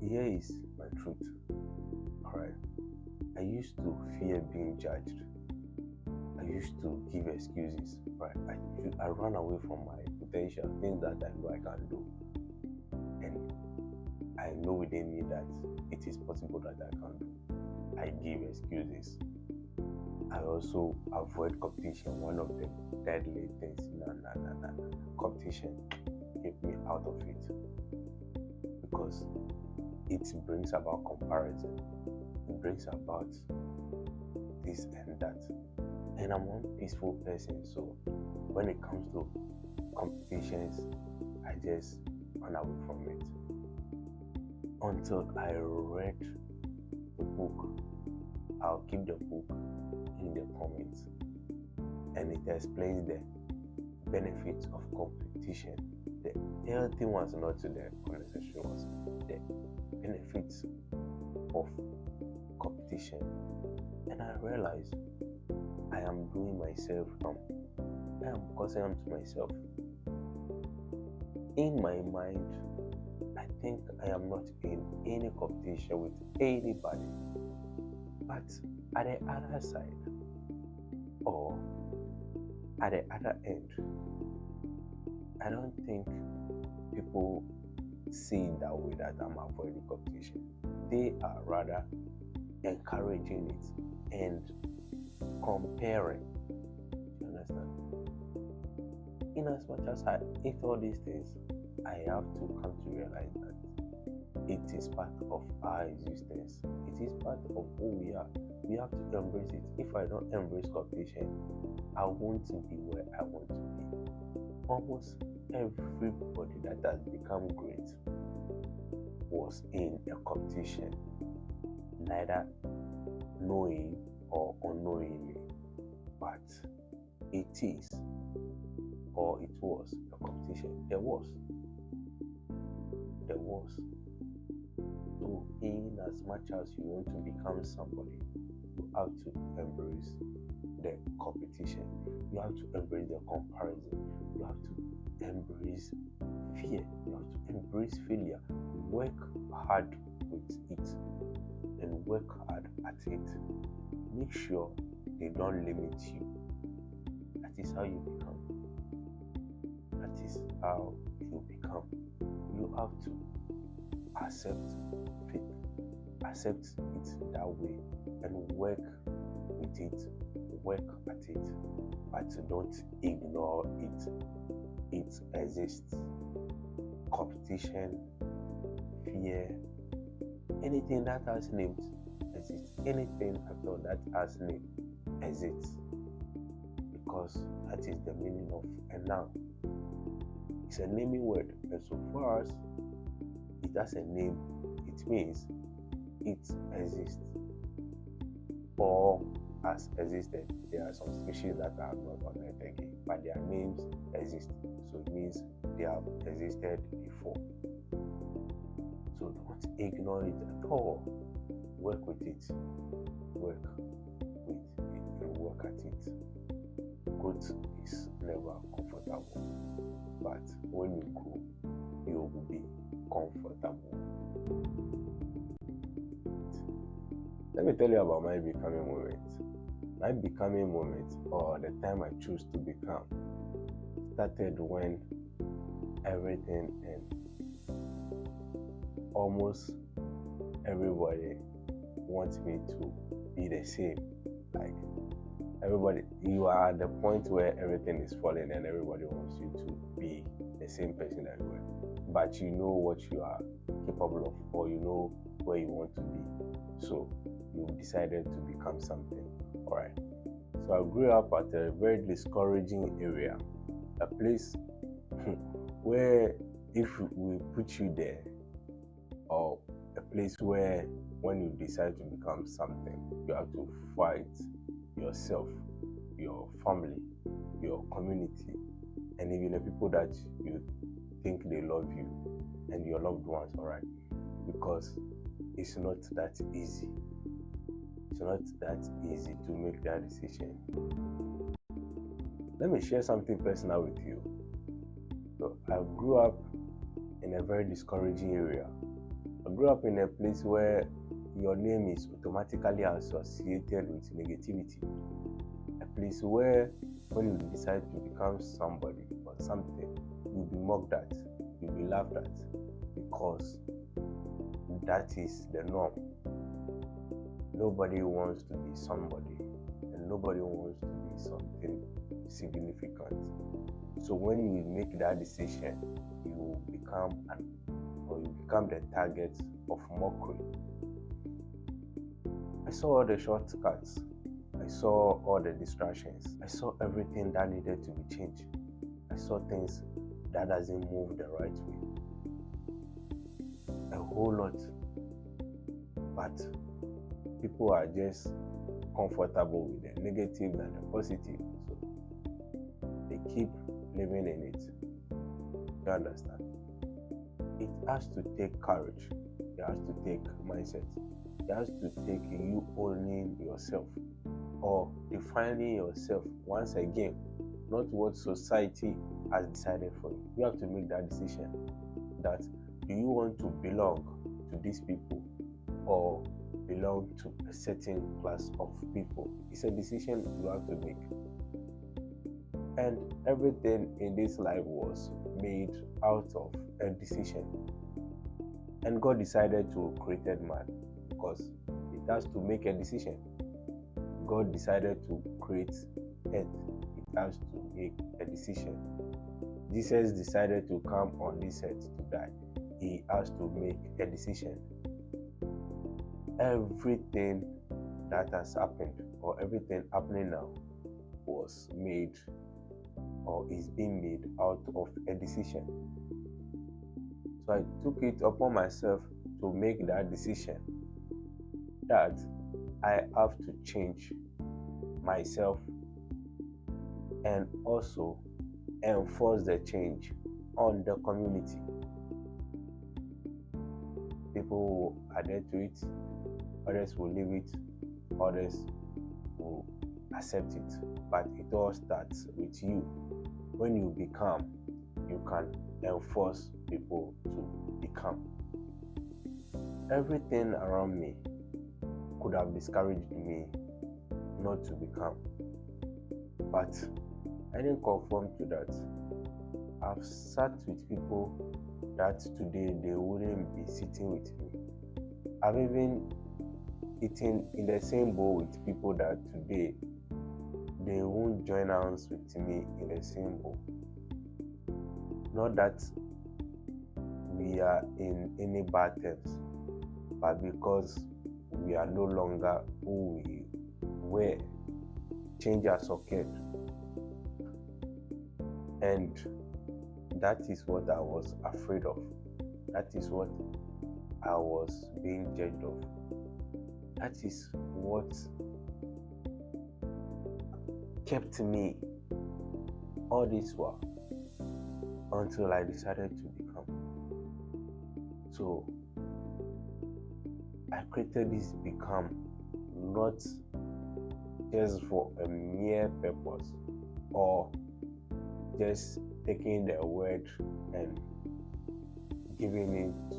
here is my truth. Alright. I used to fear being judged. I used to give excuses. Right. I ran away from my potential, things that I know I can do. And I know within me that it is possible that I can do. I give excuses. I also avoid competition. One of the deadly things. Competition, keep me out of it. Because it brings about comparison. It brings about this and that. And I'm one peaceful person, so when it comes to competitions, I just run away from it. Until I read the book. I'll keep the book in the comments, and it explains the benefits of competition. The healthy ones, not the unnecessary ones. The benefits of competition. And I realized I am doing myself harm. I am causing harm to myself. In my mind, I think I am not in any competition with anybody. But at the other side, or at the other end, I don't think people see it that way, that I'm avoiding competition. They are rather encouraging it and comparing. You understand? In as much as I eat all these things, I have to come to realize that it is part of our existence. It is part of who we are. We have to embrace it. If I don't embrace competition, I won't be where I want to be. Almost everybody that has become great was in a competition, neither knowing or unknowingly, but it is, or it was, a competition. There was. So in as much as you want to become somebody, you have to embrace the competition. You have to embrace the comparison. You have to embrace fear. You have to embrace failure. Work hard with it and work hard at it. Make sure they don't limit you. That is how you become. That is how you become. You have to accept it that way, and work with it, work at it, but don't ignore it. It exists. Competition, fear, anything that has names exists. Anything at all that has name exists, because that is the meaning of a noun. It's a naming word, and so far as it has a name, it means it exists or has existed. There are some species that are not on earth again, but their names exist, so it means they have existed before. So don't ignore it at all. Work with it, work with it, and work at it. Growth is never comfortable, but when you grow, you will be comfortable. Let me tell you about my becoming moment. My becoming moment, or the time I choose to become, started when everything and almost everybody wants me to be the same. Like everybody, you are at the point where everything is falling and everybody wants you to be the same person that you were. But you know what you are capable of, or you know where you want to be. So you decided to become something. Alright. So I grew up at a very discouraging area. A place where if we put you there, or a place where when you decide to become something, you have to fight yourself, your family, your community, and even the people that you think they love you and your loved ones, alright? Because it's not that easy. It's not that easy to make that decision. Let me share something personal with you. So I grew up in a very discouraging area. I grew up in a place where your name is automatically associated with negativity. A place where when you decide to become somebody or something, you'll be mocked at, you'll be laughed at, because that is the norm. Nobody wants to be somebody, and nobody wants to be something significant. So when you make that decision, you become the target of mockery. I saw all the shortcuts. I saw all the distractions. I saw everything that needed to be changed. I saw things that doesn't move the right way. A whole lot. But people are just comfortable with the negative and the positive. So they keep living in it. You understand? It has to take courage. It has to take mindset. It has to take you owning yourself or defining yourself once again, not what society has decided for you. You have to make that decision that do you want to belong to these people or belong to a certain class of people. It's a decision you have to make. And everything in this life was made out of a decision. And God decided to create man because it has to make a decision. God decided to create earth. It has to make a decision. Jesus decided to come on this earth to die. He has to make a decision. Everything that has happened or everything happening now was made or is being made out of a decision. So I took it upon myself to make that decision that I have to change myself and also enforce the change on the community. People will adhere to it, others will leave it, others will accept it. But it all starts with you. When you become, you can enforce people to become. Everything around me could have discouraged me not to become, but I didn't conform to that. I've sat with people that today they wouldn't be sitting with me. I've even eaten in the same bowl with people that today they won't join hands with me in the same bowl. Not that we are in any bad terms, but because we are no longer who we were. Change has occurred. And that is what I was afraid of. That is what I was being judged of. That is what kept me all this while until I decided to become. So I created this become not just for a mere purpose or just taking the word and giving it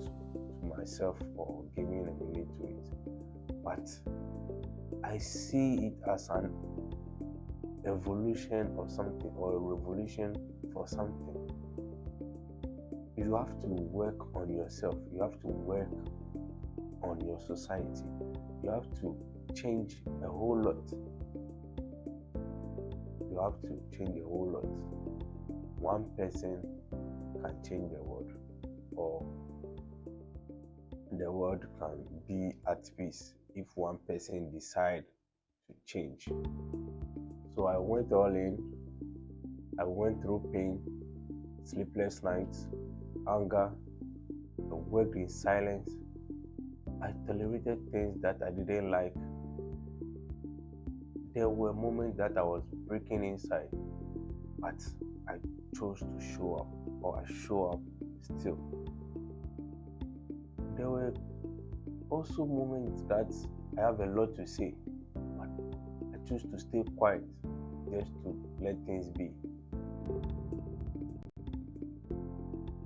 to myself or giving a meaning to it, but I see it as an evolution of something or a revolution for something. You have to work on yourself. You have to work on your society. You have to change a whole lot. You have to change a whole lot. One person can change the world, or the world can be at peace if one person decides to change. So I went all in. I went through pain, sleepless nights, anger. I worked in silence. I tolerated things that I didn't like. There were moments that I was breaking inside, but I chose to show up, or I show up still. There were also moments that I have a lot to say, but I choose to stay quiet just to let things be.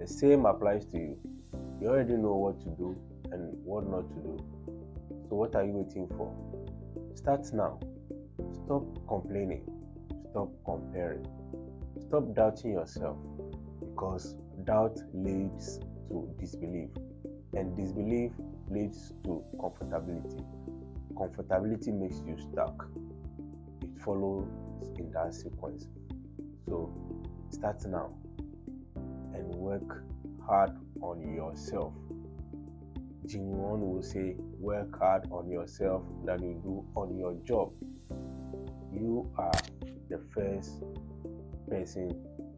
The same applies to you. You already know what to do and what not to do. So what are you waiting for? Start now. Stop complaining. Stop comparing. Stop doubting yourself, because doubt leads to disbelief, and disbelief leads to comfortability. Comfortability makes you stuck. It follows in that sequence. So start now and work hard on yourself. Jim Rohn will say, work hard on yourself than you do on your job. You are the first person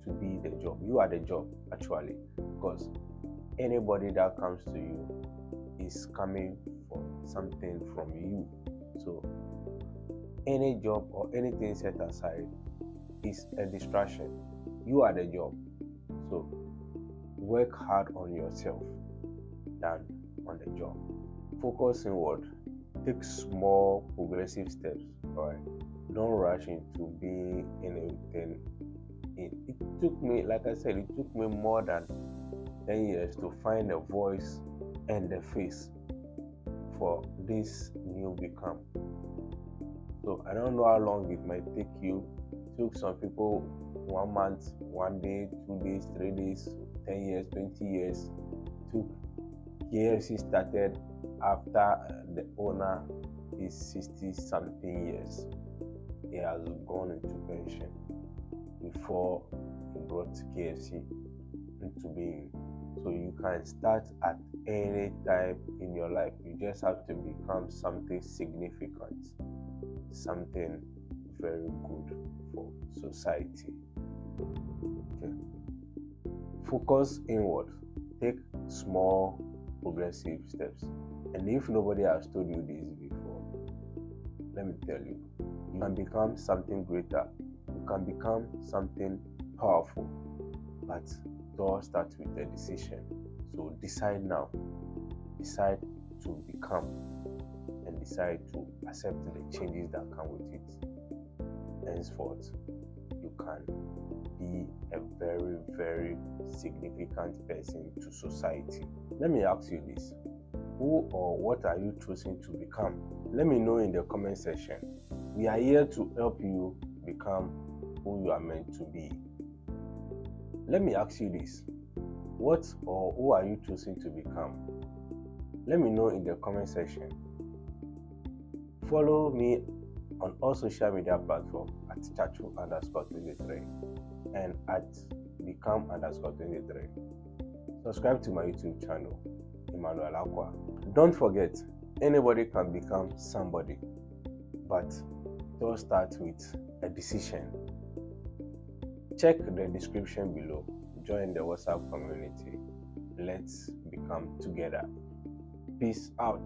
to be the job. You are the job, actually, because anybody that comes to you is coming for something from you. So any job or anything set aside is a distraction. You are the job. So work hard on yourself than on the job. Focus inward. Take small progressive steps. Alright. Don't rush into being anything. It took me, like I said, it took me more than 10 years to find a voice and a face for this new become. So I don't know how long it might take you. It took some people 1 month, 1 day, 2 days, 3 days, 10 years, 20 years. It took KFC started after the owner is 60 something years. He has gone into pension before he brought KFC into being. So you can start at any time in your life. You just have to become something significant, something very good for society. Okay. Focus inward. Take small progressive steps. And if nobody has told you this before, let me tell you, you can become something greater. You can become something powerful. But it all starts with a decision. So decide now. Decide to become, and decide to accept the changes that come with it. Henceforth, you can be a very, very significant person to society. Let me ask you this. Who or what are you choosing to become? Let me know in the comment section. We are here to help you become who you are meant to be. Let me ask you this. What or who are you choosing to become? Let me know in the comment section. Follow me on all social media platforms at chachu_23 and at become_23. Subscribe to my YouTube channel, Emmanuel Aqua. Don't forget, anybody can become somebody, but it all starts with a decision. Check the description below. Join the WhatsApp community. Let's become together. Peace out.